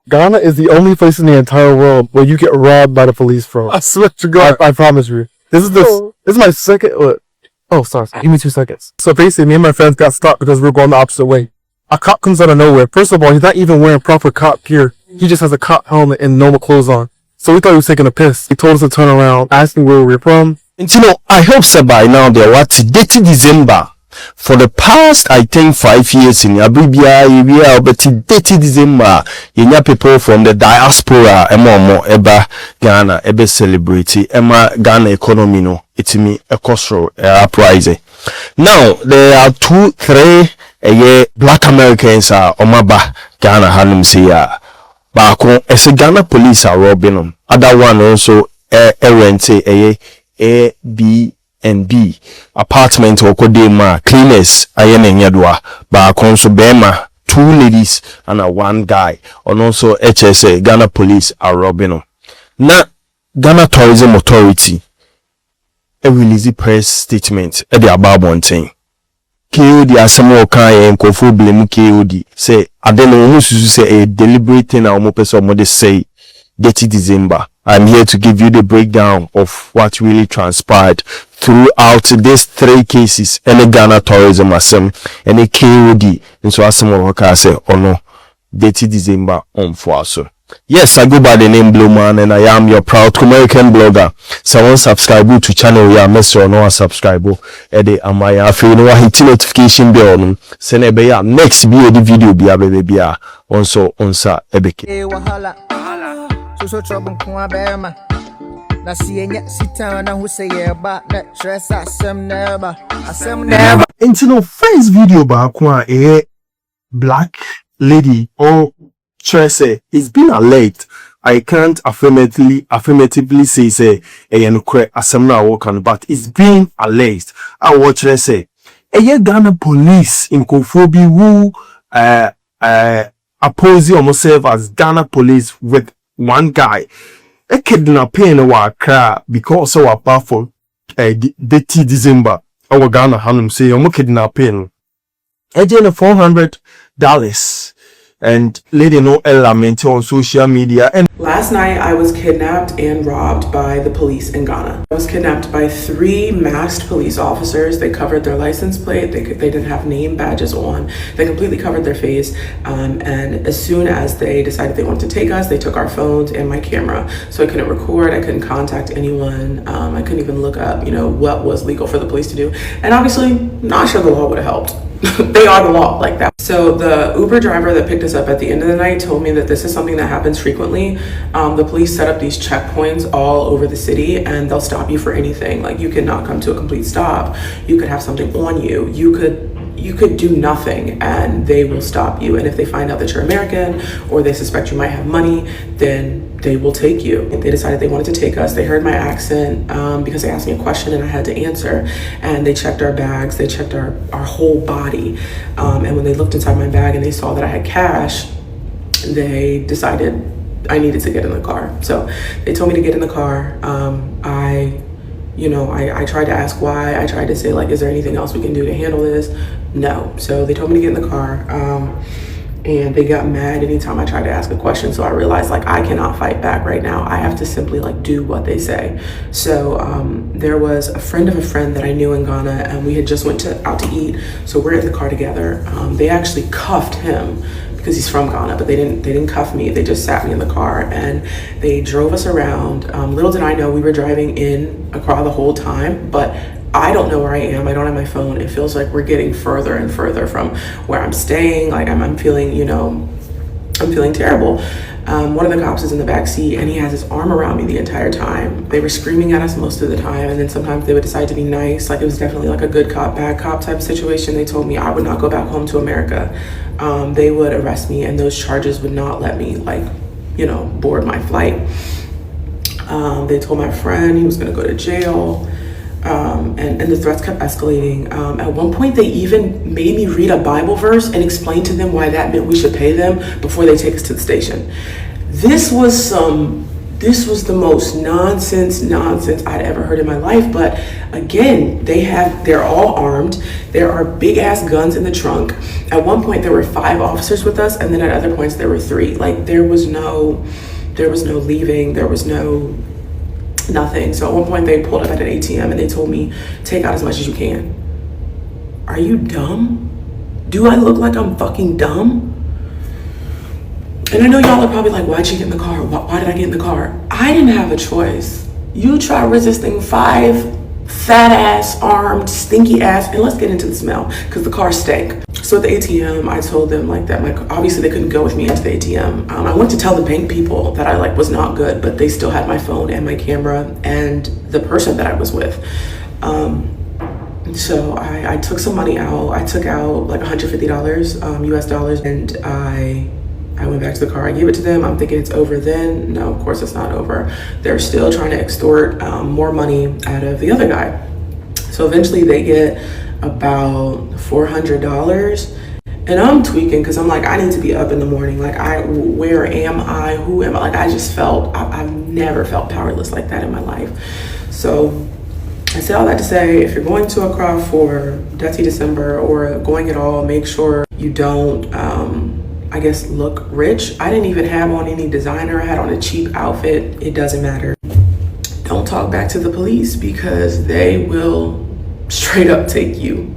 Ghana is the only place in the entire world where you get robbed by the police from. I swear to God. I promise you. This is my second. Oh, sorry. Give me 2 seconds. So basically, me and my friends got stopped because we were going the opposite way. A cop comes out of nowhere. First of all, he's not even wearing proper cop gear. He just has a cop helmet and normal clothes on. So we thought he was taking a piss. He told us to turn around, asking where we were from. And I hope so by now there was Detty December. For the past, I think 5 years in Abibia, but Detty December, you people from the diaspora, Eba Ghana, Ebe celebrity, Emma Ghana economy, no, it's me a coastal uprising. Now, there are 2, 3 black Americans are Omaba Ghana Hanum Sia. Bako, as a Ghana police are robbing them. Other one also, rent Airbnb apartment or kodema cleaners ayene nyadwa ba konso bema 2 ladies and 1 guy and also HSA Ghana police are robbing them. Na Ghana Tourism Authority a release press statement e dey about one thing. KOD asemo kan ye nkofo blame KOD say adeno hu susu say a deliberate thing na omo person omo dey say Detty December. I'm here to give you the breakdown of what really transpired throughout these 3 cases. Any Ghana tourism asem, any KOD, and so as some of our say, oh no, Detty December on for us. Yes, I go by the name Blue Man, and I am your proud American blogger. So I want subscribe to channel we are mess or no subscribe. Ede amaya feel no hit notification bell. Send a bear next video be a baby also onsa ebeke. So trouble bear na see sit down who say that stress never until first video back a black lady or Tresse it's been alleged. I can't affirmatively say asem work, but it's been alleged. I watch Tresse Ghana police in Kofobi who oppose almost serve as Ghana police with 1 guy. A kidnapping wa cry because so apart for Detty December. Our Ghana Hanum say omo kidnapping. $400 and lady no element on social media. And last night I was kidnapped and robbed by the police in Ghana. I was kidnapped by 3 masked police officers. They covered their license plate. They didn't have name badges on. They completely covered their face. And as soon as they decided they wanted to take us, they took our phones and my camera. So I couldn't record. I couldn't contact anyone. I couldn't even look up, what was legal for the police to do. And obviously, not sure the law would have helped. They are the law like that. So the Uber driver that picked us up at the end of the night told me that this is something that happens frequently. The police set up these checkpoints all over the city and they'll stop you for anything. Like you could not come to a complete stop. You could have something on you. You could do nothing and they will stop you. And if they find out that you're American or they suspect you might have money, then they will take you. They decided they wanted to take us. They heard my accent because they asked me a question and I had to answer. And they checked our bags. They checked our whole body. And when they looked inside my bag and they saw that I had cash, they decided I needed to get in the car. So they told me to get in the car. I tried to ask why. I tried to say, like, is there anything else we can do to handle this? No. So they told me to get in the car. And they got mad anytime I tried to ask a question. So I realized, like, I cannot fight back right now. I have to simply, like, do what they say. So there was a friend of a friend that I knew in Ghana, and we had just went out to eat. So we're in the car together. They actually cuffed him because he's from Ghana, but they didn't cuff me. They just sat me in the car and they drove us around. Little did I know we were driving in Accra the whole time, but I don't know where I am. I don't have my phone. It feels like we're getting further and further from where I'm staying. Like I'm feeling, I'm feeling terrible. One of the cops is in the back seat and he has his arm around me the entire time. They were screaming at us most of the time, and then sometimes they would decide to be nice. Like it was definitely like a good cop, bad cop type of situation. They told me I would not go back home to America. They would arrest me and those charges would not let me board my flight. They told my friend he was gonna go to jail. And the threats kept escalating. At one point, they even made me read a Bible verse and explain to them why that meant we should pay them before they take us to the station. This was some this was the most nonsense I'd ever heard in my life. But again, they're all armed. There are big ass guns in the trunk. At one point there were 5 officers with us, and then at other points there were 3. Like there was no leaving, there was no nothing. So at one point they pulled up at an ATM and they told me, take out as much as you can. Are you dumb? Do I look like I'm fucking dumb? And I know y'all are probably like, why'd you get in the car? Why did I get in the car? I didn't have a choice. You try resisting 5 fat ass, armed, stinky ass, and let's get into the smell, because the car stank. So at the ATM, I told them like that, obviously they couldn't go with me into the ATM. I went to tell the bank people that I was not good, but they still had my phone and my camera and the person that I was with. So I took some money out. I took out like $150 US dollars, and I went back to the car. I gave it to them. I'm thinking it's over then. No, of course it's not over. They're still trying to extort more money out of the other guy. So eventually they get about $400, and I'm tweaking because I'm like, I need to be up in the morning. Like, where am I? Who am I? Like, I just felt, I've never felt powerless like that in my life. So I said all that to say, if you're going to Accra for Detty December or going at all, make sure you don't, I guess, look rich. I didn't even have on any designer. I had on a cheap outfit. It doesn't matter. Don't talk back to the police because they will straight up take you.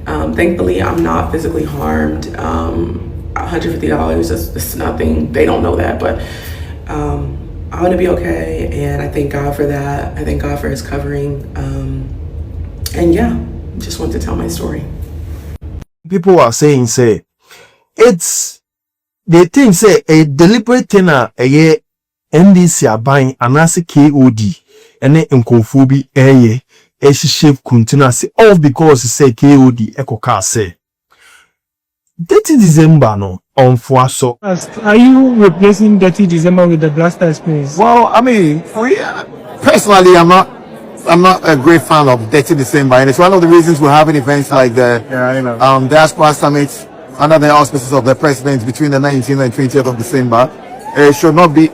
Thankfully, I'm not physically harmed. $150 is nothing. They don't know that, but I'm gonna be okay, and I thank God for that. I thank God for his covering. And yeah, just want to tell my story. People are saying, say, they think, say, a deliberate thing, a NDC are buying an KOD, and then Nkofubi, shape continuously, all because say KOD, Echo Car say. Detty December, no, on Fuaso. Are you replacing Detty December with the Blaster Experience? Well, I mean, personally, I'm not a great fan of Detty December, and it's one of the reasons we're having events like the Diaspora Summit under the auspices of the president between the 19th and 20th of December. It should not be.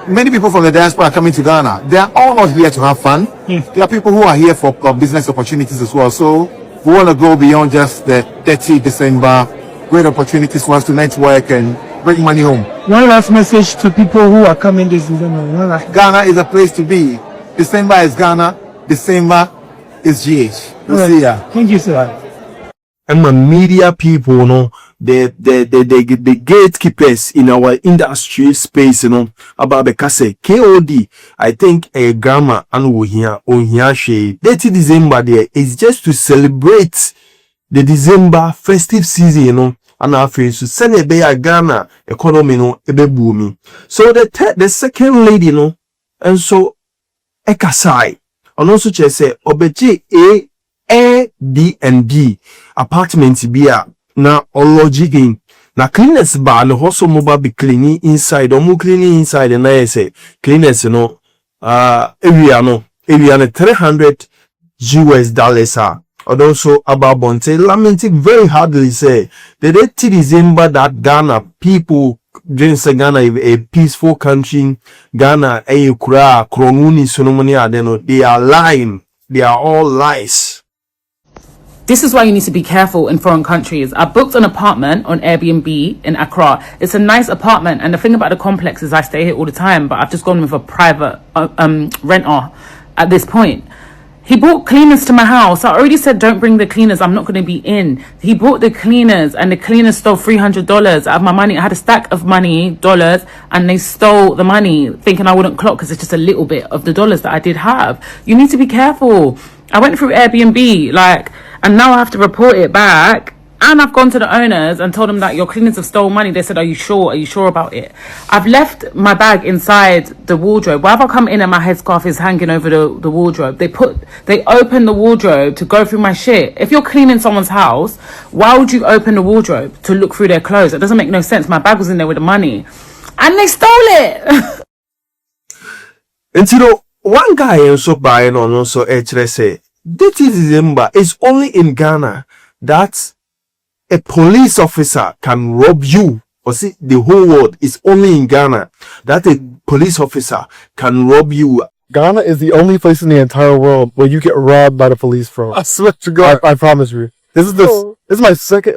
Many people from the diaspora are coming to Ghana. They are all not here to have fun. There are people who are here for business opportunities as well. So we want to go beyond just the Detty December. Great opportunities for us to network and bring money home. One last message to people who are coming this December. Ghana is a place to be. December is Ghana. December is GH. We'll see ya. Thank you, sir. And my media people, the gatekeepers in our industry space, about the kase KOD. I think a grammar and we here she. Detty December there is just to celebrate the December festive season, and our face to send a bay a Ghana economy ebe booming. So the second lady, and so Ekasai, and also say obeji Airbnb apartment be na ology na cleaners bar no also mobile be cleaning inside or more cleaning inside, and I say cleaners area no $300 US and also about Bonte lamenting very hardly say the Detty December that Ghana people didn't say Ghana a peaceful country. Ghana a kura kronuni sonomoni adeno. They are lying. They are all lies. This is why you need to be careful in foreign countries. I booked an apartment on Airbnb in Accra. It's a nice apartment, and the thing about the complex is I stay here all the time, but I've just gone with a private renter at this point. He brought cleaners to my house. I already said don't bring the cleaners, I'm not going to be in. He brought the cleaners, and the cleaners stole $300 out of my money. I had a stack of money, dollars, and they stole the money, thinking I wouldn't clock because it's just a little bit of the dollars that I did have. You need to be careful. I went through Airbnb, and now I have to report it back. And I've gone to the owners and told them that your cleaners have stolen money. They said, are you sure? Are you sure about it? I've left my bag inside the wardrobe. Why have I come in and my headscarf is hanging over the wardrobe? They open the wardrobe to go through my shit. If you're cleaning someone's house, why would you open the wardrobe to look through their clothes? It doesn't make no sense. My bag was in there with the money. And they stole it. And one guy also buying on also say Detty December is only in Ghana that a police officer can rob you or see the whole world is only in Ghana that a police officer can rob you. Ghana is the only place in the entire world where you get robbed by the police, bro. I swear to God. I promise you. This is my second.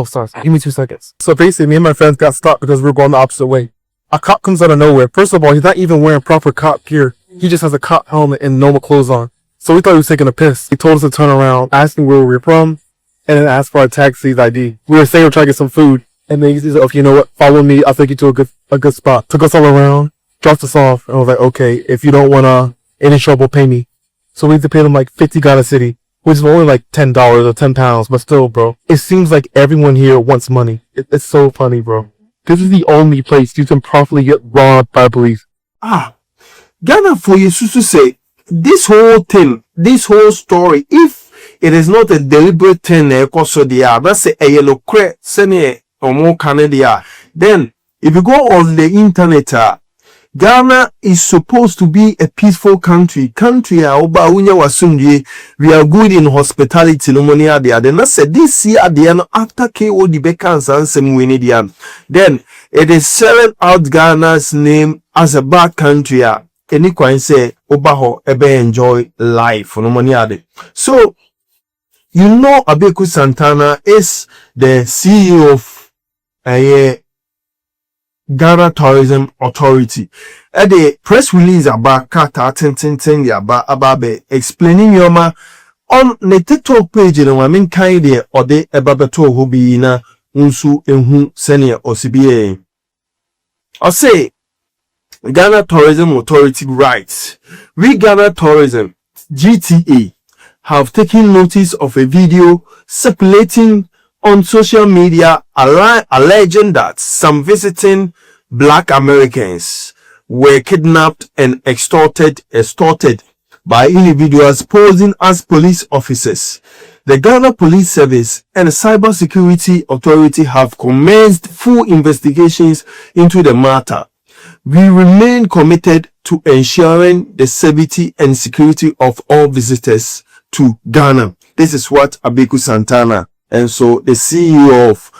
Sorry. Give me 2 seconds. So basically, me and my friends got stopped because we were going the opposite way. A cop comes out of nowhere. First of all, he's not even wearing proper cop gear. He just has a cop helmet and normal clothes on. So we thought he was taking a piss. He told us to turn around, asking where we were from, and then asked for our taxi's ID. We were saying we're trying to get some food, and then he said, "Okay, you know what? Follow me. I'll take you to a good spot." Took us all around, dropped us off, and I was like, "Okay, if you don't wanna any trouble, pay me." So we had to pay them like 50 Ghana City, which is only like $10 or 10 pounds, but still, bro. It seems like everyone here wants money. It's so funny, bro. This is the only place you can properly get robbed by police. Ghana for you to say this whole thing, this whole story, if it is not a deliberate thing, that's a yellow crate, or more Canada, then if you go on the internet, Ghana is supposed to be a peaceful country. We are good in hospitality. Then I said this year after KO the Beckans and some winning. Then it is selling out Ghana's name as a bad country. Any can say Obaho ebe enjoy life. So you know Abeku Santana is the CEO of Ghana Tourism Authority. At the press release about Kata about explaining yoma on the TikTok page in a main kind or the ababato who be na unsu enhu senior OCBA. I say Ghana Tourism Authority writes, we Ghana Tourism GTA have taken notice of a video circulating on social media alleging that some visiting Black Americans were kidnapped and extorted by individuals posing as police officers. The Ghana Police Service and the Cyber Security Authority have commenced full investigations into the matter. We remain committed to ensuring the safety and security of all visitors to Ghana. This is what Abeku Santana, and so the CEO of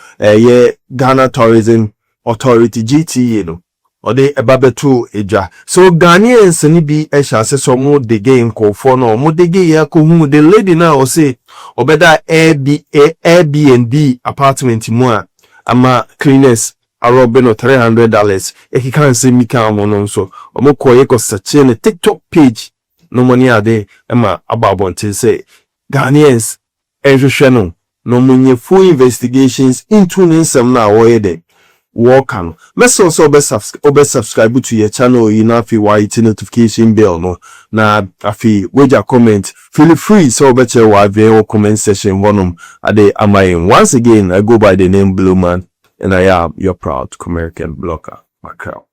Ghana Tourism Authority GTA or the Ebabetu Eja. So Ghanaians ni bi eshase so mo de game ko for no mo de ge ya ko hu the lady now say obeda Airbnb apartment mu a ama cleaners arobe no $300 he can say me kan mo no so omo koye ko search ne TikTok page no money ade ema ababonte say Ghanaians ehwehwe no munye full investigations into nsem na woyede work on. Let's also subscribe to your channel. You know, if you want notification bell, no. Na, if you your comment, feel free. So, better your comment section. Once again, I go by the name Blue Man, and I am your proud American blogger, Macau.